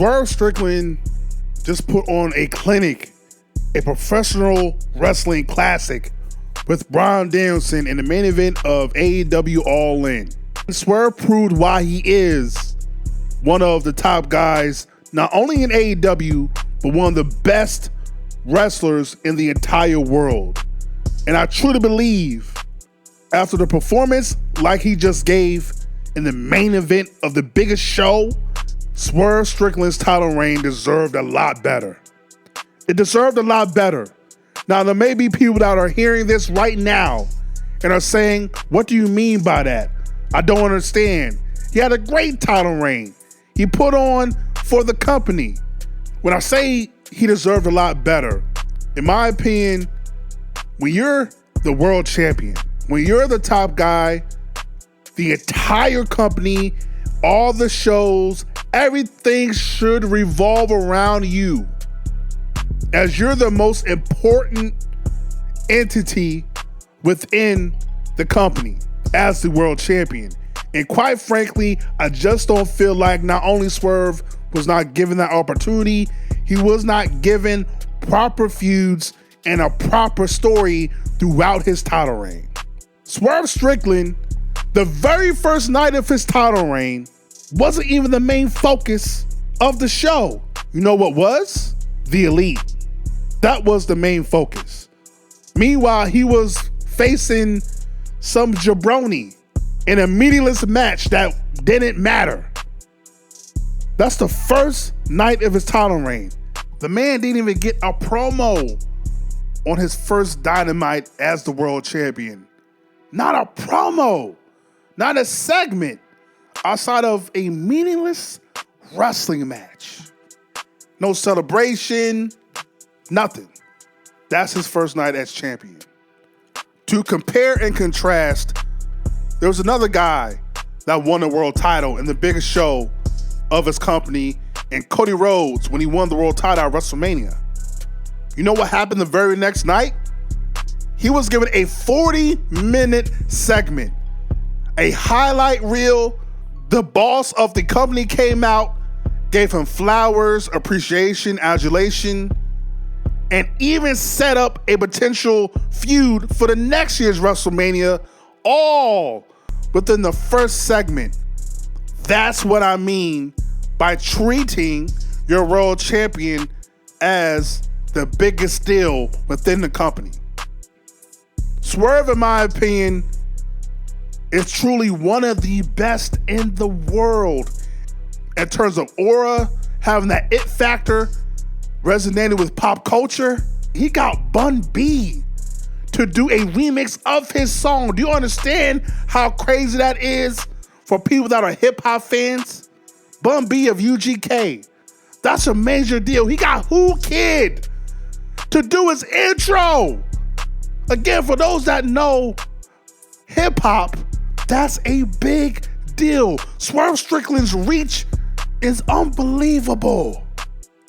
Swerve Strickland just put on a clinic, a professional wrestling classic with Bryan Danielson in the main event of AEW All In. Swerve proved why he is one of the top guys, not only in AEW, but one of the best wrestlers in the entire world. And I truly believe after the performance like he just gave in the main event of the biggest show, Swerve Strickland's title reign deserved a lot better. It deserved a lot better. Now, there may be people that are hearing this right now and are saying, what do you mean by that? I don't understand. He had a great title reign. He put on for the company. When I say he deserved a lot better, in my opinion, when you're the world champion, when you're the top guy, the entire company, all the shows, everything should revolve around you, as you're the most important entity within the company as the world champion. And quite frankly, I just don't feel like not only Swerve was not given that opportunity, he was not given proper feuds and a proper story throughout his title reign. Swerve Strickland, the very first night of his title reign, wasn't even the main focus of the show. You know what was? The Elite. That was the main focus. Meanwhile, he was facing some jabroni in a meaningless match that didn't matter. That's the first night of his title reign. The man didn't even get a promo on his first Dynamite as the world champion. Not a promo, not a segment outside of a meaningless wrestling match. No celebration, nothing. That's his first night as champion. To compare and contrast, there was another guy that won the world title in the biggest show of his company, and Cody Rhodes, when he won the world title at WrestleMania. You know what happened the very next night? He was given a 40-minute segment, a highlight reel. The boss of the company came out, gave him flowers, appreciation, adulation, and even set up a potential feud for the next year's WrestleMania, all within the first segment. That's what I mean by treating your world champion as the biggest deal within the company. Swerve, in my opinion, is truly one of the best in the world in terms of aura, having that it factor, resonating with pop culture. He got Bun B to do a remix of his song. Do you understand how crazy that is for people that are hip hop fans? Bun B of UGK. That's a major deal. He got Who Kid to do his intro. Again, for those that know hip hop, that's a big deal. Swerve Strickland's reach is unbelievable.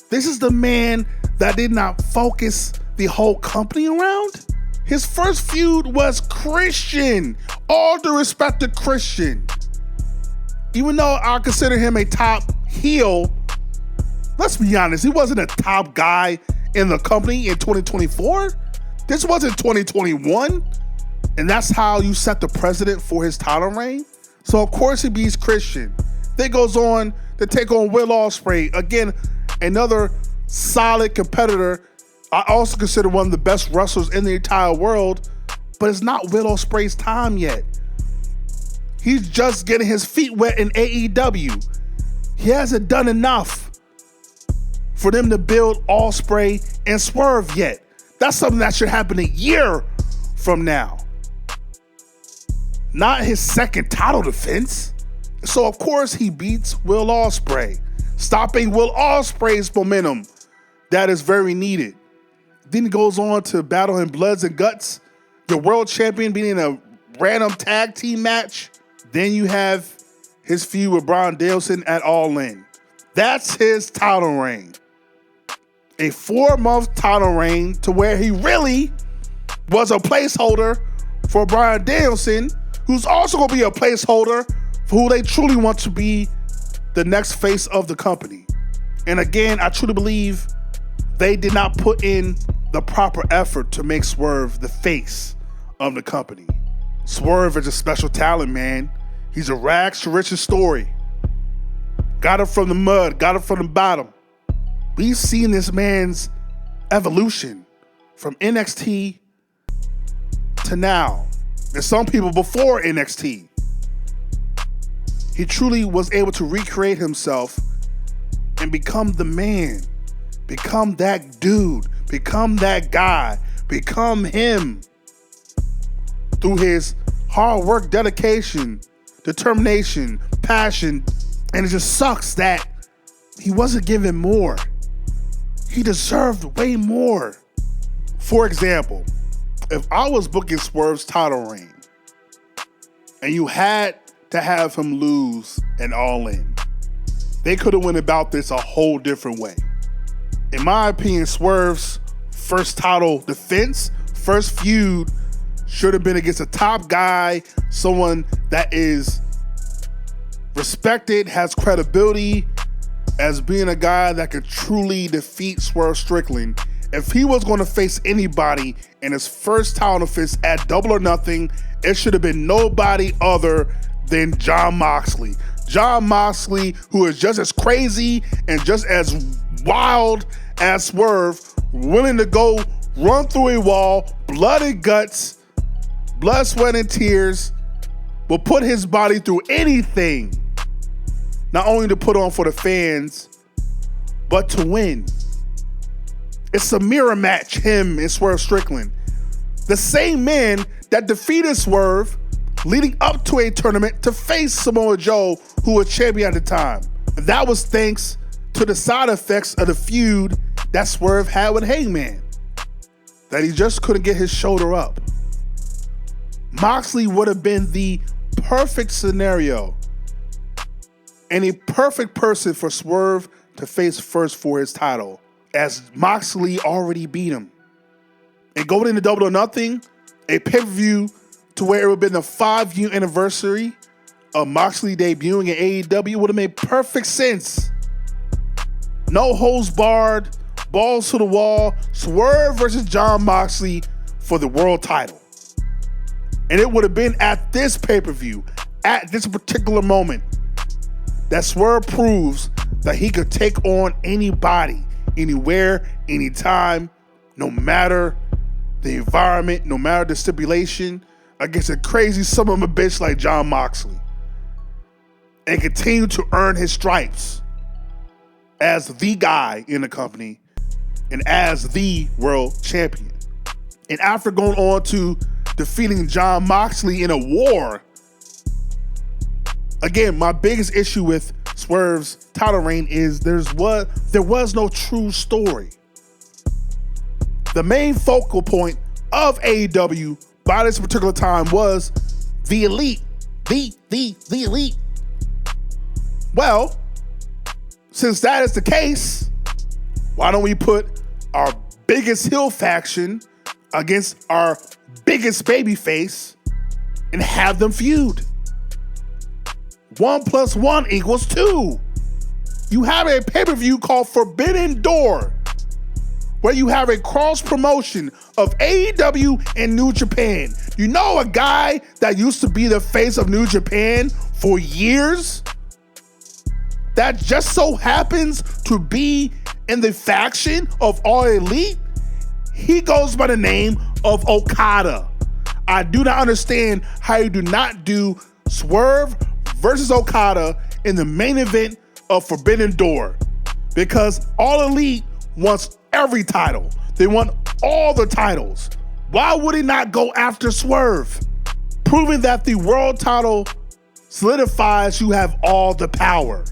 This is the man that did not focus the whole company around. His first feud was Christian. All due respect to Christian. Even though I consider him a top heel, let's be honest, he wasn't a top guy in the company in 2024. This wasn't 2021. And that's how you set the precedent for his title reign. So of course he beats Christian. Then goes on to take on Will Ospreay. Again, another solid competitor. I also consider one of the best wrestlers in the entire world, but it's not Will Ospreay's time yet. He's just getting his feet wet in AEW. He hasn't done enough for them to build Ospreay and Swerve yet. That's something that should happen a year from now. Not his second title defense. So of course he beats Will Ospreay, stopping Will Ospreay's momentum that is very needed. Then he goes on to battle in Bloods and Guts, the world champion being in a random tag team match. Then you have his feud with Bryan Danielson at All In. That's his title reign. A 4-month title reign to where he really was a placeholder for Bryan Danielson, who's also going to be a placeholder for who they truly want to be the next face of the company. And again, I truly believe they did not put in the proper effort to make Swerve the face of the company. Swerve is a special talent, man. He's a rags to riches story. Got it from the mud, got it from the bottom. We've seen this man's evolution from NXT to now. And some people before NXT. He truly was able to recreate himself and become the man. Become that dude. Become that guy. Become him. Through his hard work, dedication, determination, passion. And it just sucks that he wasn't given more. He deserved way more. For example, if I was booking Swerve's title reign and you had to have him lose an All In, they could have went about this a whole different way. In my opinion, Swerve's first title defense, first feud, should have been against a top guy, someone that is respected, has credibility as being a guy that could truly defeat Swerve Strickland. If he was going to face anybody in his first title defense at Double or Nothing, it should have been nobody other than Jon Moxley. Jon Moxley, who is just as crazy and just as wild as Swerve, willing to go run through a wall, blood and guts, blood, sweat, and tears, will put his body through anything, not only to put on for the fans, but to win. It's a mirror match, him and Swerve Strickland. The same man that defeated Swerve leading up to a tournament to face Samoa Joe, who was champion at the time. That was thanks to the side effects of the feud that Swerve had with Hangman, that he just couldn't get his shoulder up. Moxley would have been the perfect scenario and a perfect person for Swerve to face first for his title, as Moxley already beat him. And going into Double or Nothing, a pay-per-view to where it would have been the 5-year anniversary of Moxley debuting in AEW, would have made perfect sense. No holds barred, balls to the wall, Swerve versus Jon Moxley for the world title. And it would have been at this pay-per-view, at this particular moment, that Swerve proves that he could take on anybody, anywhere, anytime, no matter the environment, no matter the stipulation, against a crazy son of a bitch like Jon Moxley, and continue to earn his stripes as the guy in the company and as the world champion. And after going on to defeating Jon Moxley in a war, again, my biggest issue with Swerve's title reign is there was no true story. The main focal point of AEW by this particular time was the elite. The elite. Well, since that is the case, why don't we put our biggest heel faction against our biggest babyface and have them feud? 1 + 1 = 2. You have a pay-per-view called Forbidden Door, where you have a cross promotion of AEW and New Japan. You know, a guy that used to be the face of New Japan for years, that just so happens to be in the faction of All Elite? He goes by the name of Okada. I do not understand how you do not do Swerve versus Okada in the main event of Forbidden Door, because All Elite wants every title. They want all the titles. Why would he not go after Swerve? Proving that the world title solidifies you have all the power.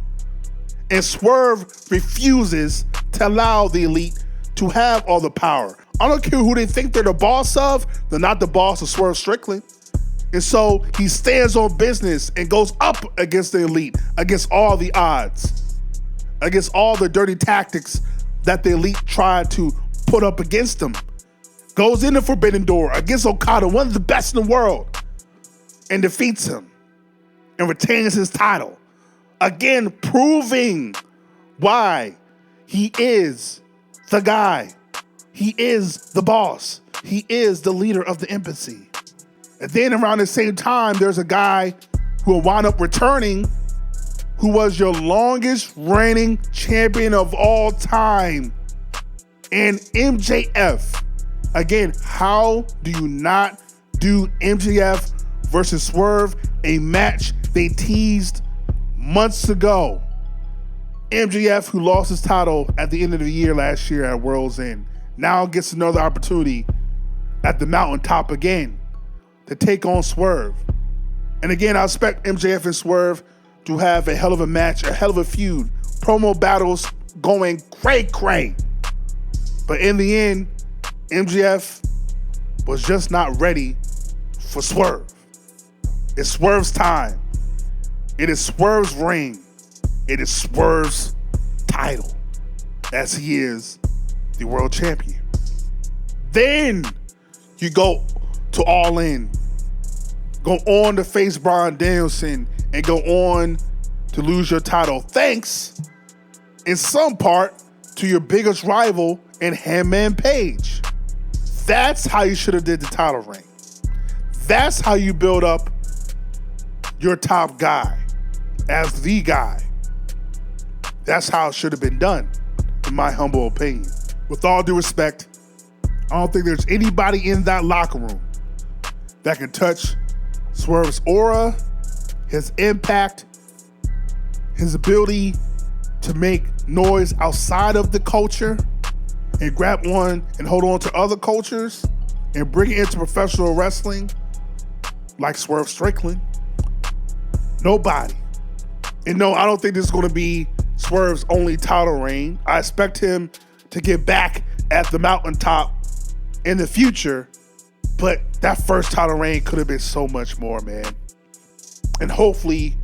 And Swerve refuses to allow the Elite to have all the power. I don't care who they think they're the boss of, they're not the boss of Swerve Strickland. And so he stands on business and goes up against the Elite, against all the odds, against all the dirty tactics that the Elite tried to put up against him. Goes into Forbidden Door against Okada, one of the best in the world, and defeats him and retains his title. Again, proving why He is the guy. He is the boss. He is the leader of the embassy. And then around the same time, there's a guy who will wind up returning, who was your longest reigning champion of all time, and MJF. Again, how do you not do MJF versus Swerve, a match they teased months ago? MJF, who lost his title at the end of the year last year at World's End, now gets another opportunity at the mountaintop again to take on Swerve. And again, I expect MJF and Swerve to have a hell of a match, a hell of a feud, promo battles going cray-cray. But in the end, MJF was just not ready for Swerve. It's Swerve's time. It is Swerve's reign. It is Swerve's title, as he is the world champion. Then you go to All In, go on to face Bryan Danielson, and go on to lose your title, thanks, in some part, to your biggest rival in Hangman Page. That's how you should have did the title reign. That's how you build up your top guy as the guy. That's how it should have been done, in my humble opinion. With all due respect, I don't think there's anybody in that locker room that can touch Swerve's aura, his impact, his ability to make noise outside of the culture and grab one and hold on to other cultures and bring it into professional wrestling like Swerve Strickland. Nobody. And no, I don't think this is going to be Swerve's only title reign. I expect him to get back at the mountaintop in the future, but that first title reign could have been so much more, man. And hopefully,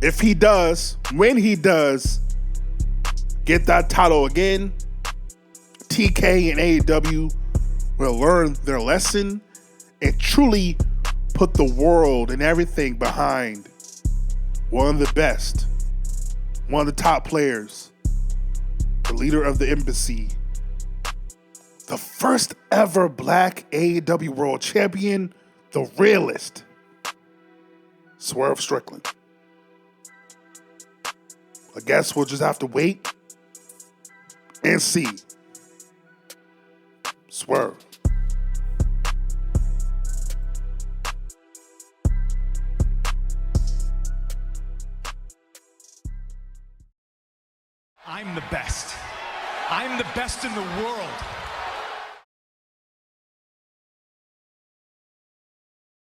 if he does, when he does get that title again, TK and AEW will learn their lesson and truly put the world and everything behind one of the best, one of the top players, the leader of the embassy, the first ever black AEW world champion, the realist, Swerve Strickland. I guess we'll just have to wait and see. Swerve. I'm the best. I'm the best in the world.